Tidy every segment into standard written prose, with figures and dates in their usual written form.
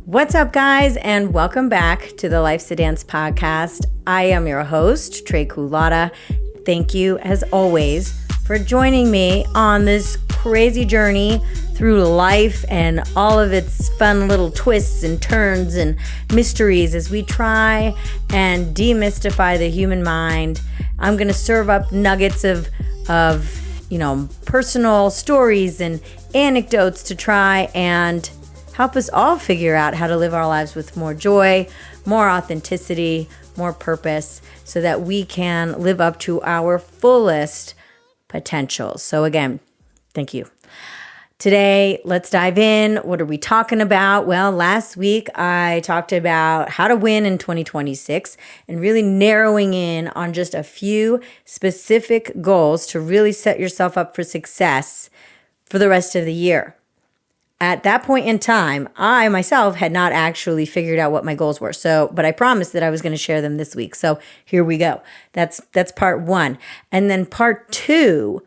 What's up, guys, and welcome back to the Life's a Dance podcast. I am your host, Trey Culotta. Thank you, as always, for joining me on this crazy journey through life and all of its fun little twists and turns and mysteries as we try and demystify the human mind. I'm going to serve up nuggets of personal stories and anecdotes to try and help us all figure out how to live our lives with more joy, more authenticity, more purpose, so that we can live up to our fullest potential. So again, thank you. Today, let's dive in. What are we talking about? Well, last week I talked about how to win in 2026 and really narrowing in on just a few specific goals to really set yourself up for success for the rest of the year. At that point in time, I myself had not actually figured out what my goals were. But I promised that I was going to share them this week. So here we go. That's part one. And then part two,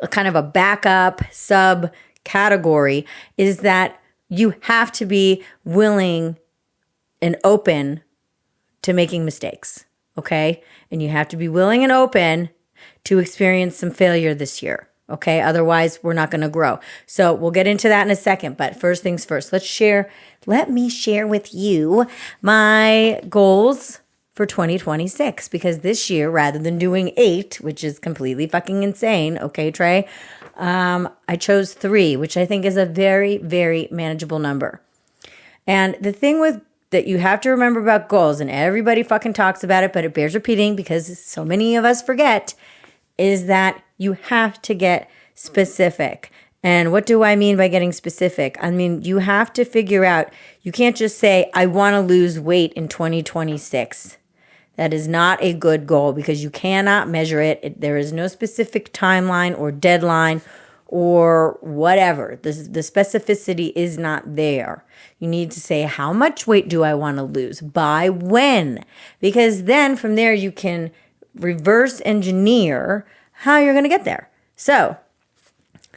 a kind of a backup subcategory, is that you have to be willing and open to making mistakes. Okay? And you have to be willing and open to experience some failure this year. Okay, otherwise we're not going to grow. So we'll get into that in a second. But first things first, let me share with you my goals for 2026. Because this year, rather than doing 8, which is completely fucking insane, okay, Trey, I chose 3, which I think is a very, very manageable number. And the thing that you have to remember about goals, and everybody fucking talks about it, but it bears repeating because so many of us forget, is that you have to get specific. And what do I mean by getting specific? I mean, you have to figure out, you can't just say, I want to lose weight in 2026. That is not a good goal because you cannot measure it. There is no specific timeline or deadline or whatever. The specificity is not there. You need to say, how much weight do I want to lose? By when? Because then from there you can reverse engineer how you're going to get there. So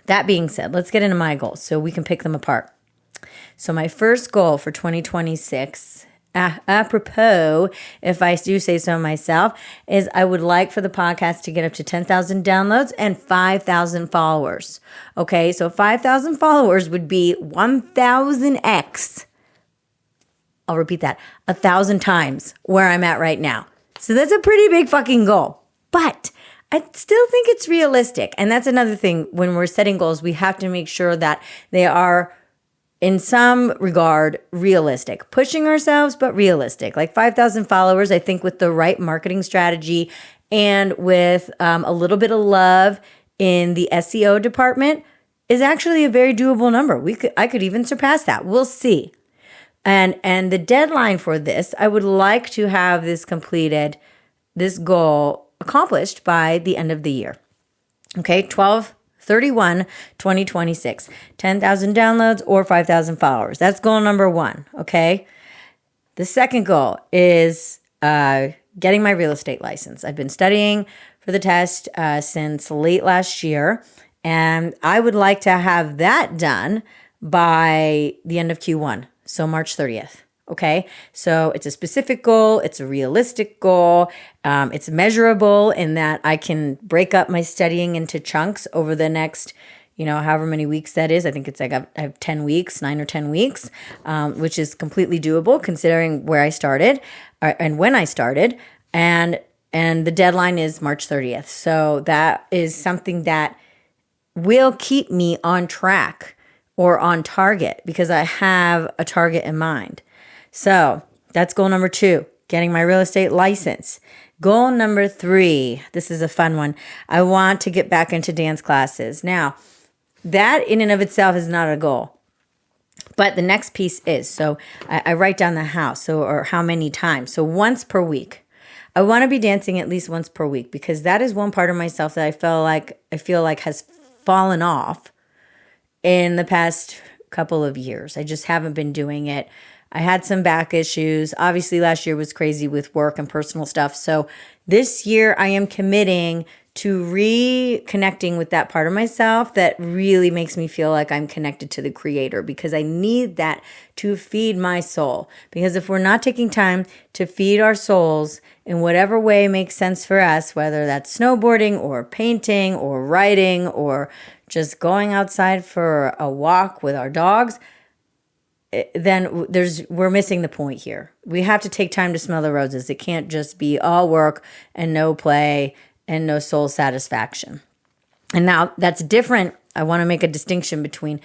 that being said, let's get into my goals so we can pick them apart. So my first goal for 2026, apropos, if I do say so myself, is I would like for the podcast to get up to 10,000 downloads and 5,000 followers. Okay, so 5,000 followers would be 1,000x. I'll repeat that, 1,000 times where I'm at right now. So that's a pretty big fucking goal. But I still think it's realistic. And that's another thing. When we're setting goals, we have to make sure that they are, in some regard, realistic. Pushing ourselves, but realistic. Like 5,000 followers, I think with the right marketing strategy and with a little bit of love in the SEO department is actually a very doable number. I could even surpass that. We'll see. And the deadline for this, I would like to have this goal accomplished by the end of the year. Okay, 12/31/2026. 10,000 downloads or 5,000 followers. That's goal number 1, okay? The second goal is getting my real estate license. I've been studying for the test since late last year, and I would like to have that done by the end of Q1. So March 30th. Okay. So it's a specific goal. It's a realistic goal. It's measurable in that I can break up my studying into chunks over the next, however many weeks that is. I think it's like I have 10 weeks, 9 or 10 weeks, which is completely doable considering where I started and when I started. And the deadline is March 30th. So that is something that will keep me on track or on target because I have a target in mind. So that's goal number 2, getting my real estate license. Goal number 3, this is a fun one. I want to get back into dance classes. Now, that in and of itself is not a goal. But the next piece is, so I write down the how, or how many times. So once per week. I want to be dancing at least once per week because that is one part of myself that I feel like has fallen off in the past couple of years. I just haven't been doing it. I had some back issues. Obviously, last year was crazy with work and personal stuff. So this year, I am committing to reconnecting with that part of myself that really makes me feel like I'm connected to the Creator, because I need that to feed my soul. Because if we're not taking time to feed our souls in whatever way makes sense for us, whether that's snowboarding or painting or writing or just going outside for a walk with our dogs, then we're missing the point here. We have to take time to smell the roses. It can't just be all work and no play and no soul satisfaction. And now that's different. I want to make a distinction between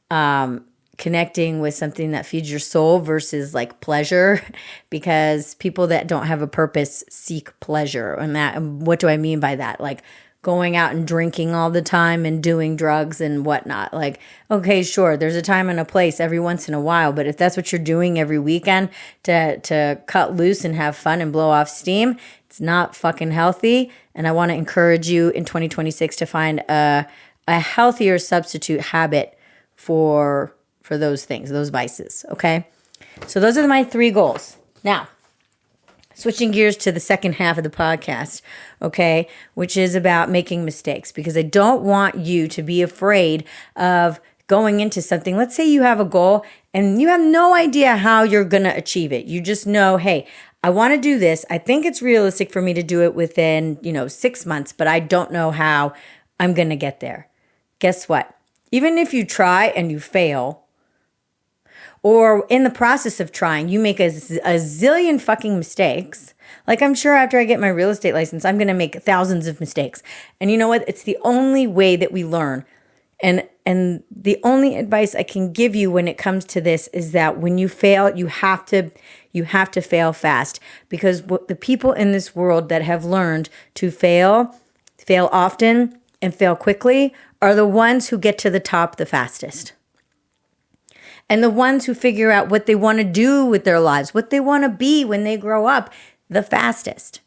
connecting with something that feeds your soul versus like pleasure, because people that don't have a purpose seek pleasure. And what do I mean by that? Like going out and drinking all the time and doing drugs and whatnot. Like, okay, sure, there's a time and a place every once in a while, but if that's what you're doing every weekend to cut loose and have fun and blow off steam, it's not fucking healthy. And I want to encourage you in 2026 to find a healthier substitute habit for those things, those vices, okay? So those are my 3 goals. Now, switching gears to the second half of the podcast, okay, which is about making mistakes, because I don't want you to be afraid of going into something. Let's say you have a goal and you have no idea how you're going to achieve it. You just know, hey, I want to do this. I think it's realistic for me to do it within, 6 months, but I don't know how I'm going to get there. Guess what? Even if you try and you fail, or in the process of trying, you make a zillion fucking mistakes. Like, I'm sure after I get my real estate license, I'm going to make thousands of mistakes. And you know what? It's the only way that we learn. And the only advice I can give you when it comes to this is that when you fail, you have to fail fast. Because the people in this world that have learned to fail often and fail quickly are the ones who get to the top the fastest. And the ones who figure out what they want to do with their lives, what they want to be when they grow up, the fastest.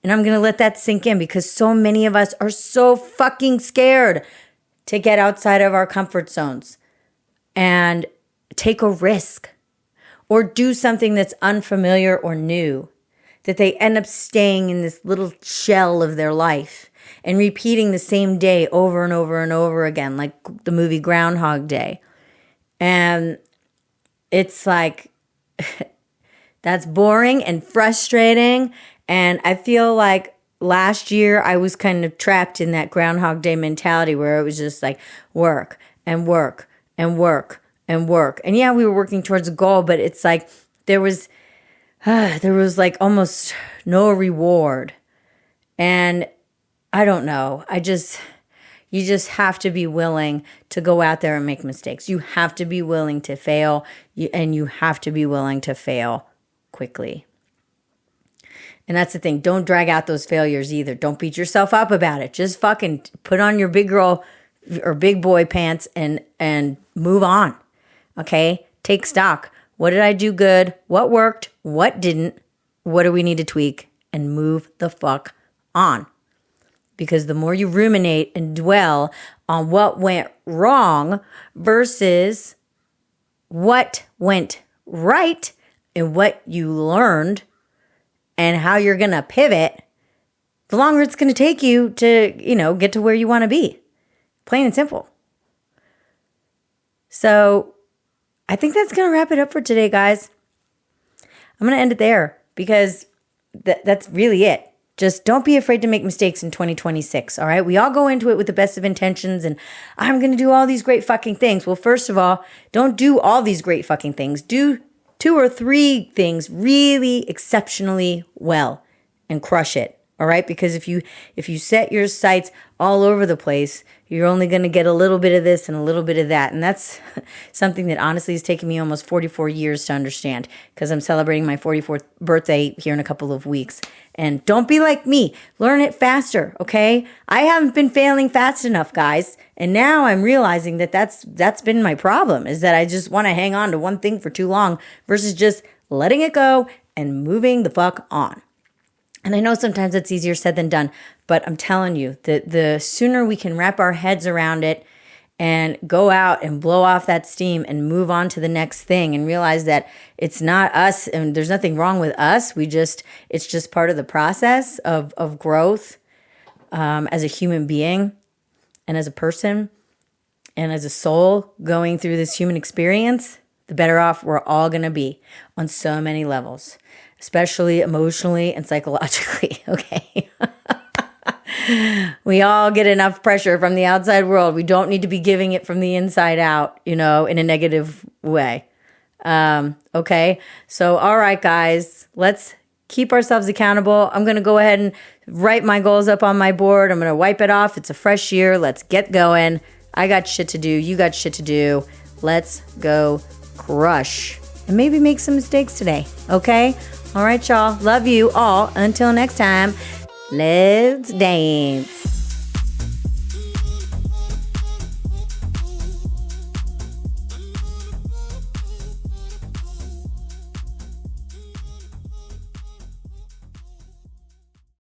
And I'm going to let that sink in, because so many of us are so fucking scared to get outside of our comfort zones and take a risk or do something that's unfamiliar or new, that they end up staying in this little shell of their life and repeating the same day over and over and over again, like the movie Groundhog Day. And it's like, that's boring and frustrating. And I feel like last year I was kind of trapped in that Groundhog Day mentality where it was just like work and work and work and work. And yeah, we were working towards a goal, but it's like there was like almost no reward. And I don't know. You just have to be willing to go out there and make mistakes. You have to be willing to fail, and you have to be willing to fail quickly. And that's the thing. Don't drag out those failures either. Don't beat yourself up about it. Just fucking put on your big girl or big boy pants and move on. Okay? Take stock. What did I do good? What worked? What didn't? What do we need to tweak? And move the fuck on. Because the more you ruminate and dwell on what went wrong versus what went right and what you learned and how you're going to pivot, the longer it's going to take you to, get to where you want to be. Plain and simple. So I think that's going to wrap it up for today, guys. I'm going to end it there because that's really it. Just don't be afraid to make mistakes in 2026, all right? We all go into it with the best of intentions and I'm going to do all these great fucking things. Well, first of all, don't do all these great fucking things. Do 2 or 3 things really exceptionally well and crush it, all right? Because if you set your sights all over the place, you're only going to get a little bit of this and a little bit of that. And that's something that honestly has taken me almost 44 years to understand, because I'm celebrating my 44th birthday here in a couple of weeks. And don't be like me. Learn it faster, okay? I haven't been failing fast enough, guys. And now I'm realizing that that's been my problem, is that I just want to hang on to one thing for too long versus just letting it go and moving the fuck on. And I know sometimes it's easier said than done, but I'm telling you that the sooner we can wrap our heads around it and go out and blow off that steam and move on to the next thing and realize that it's not us and there's nothing wrong with us. It's just part of the process of growth as a human being and as a person and as a soul going through this human experience, the better off we're all going to be on so many levels, especially emotionally and psychologically, okay? We all get enough pressure from the outside world. We don't need to be giving it from the inside out, in a negative way. Okay? So, all right, guys, let's keep ourselves accountable. I'm going to go ahead and write my goals up on my board. I'm going to wipe it off. It's a fresh year. Let's get going. I got shit to do. You got shit to do. Let's go crush and maybe make some mistakes today. Okay? All right, y'all. Love you all. Until next time, let's dance.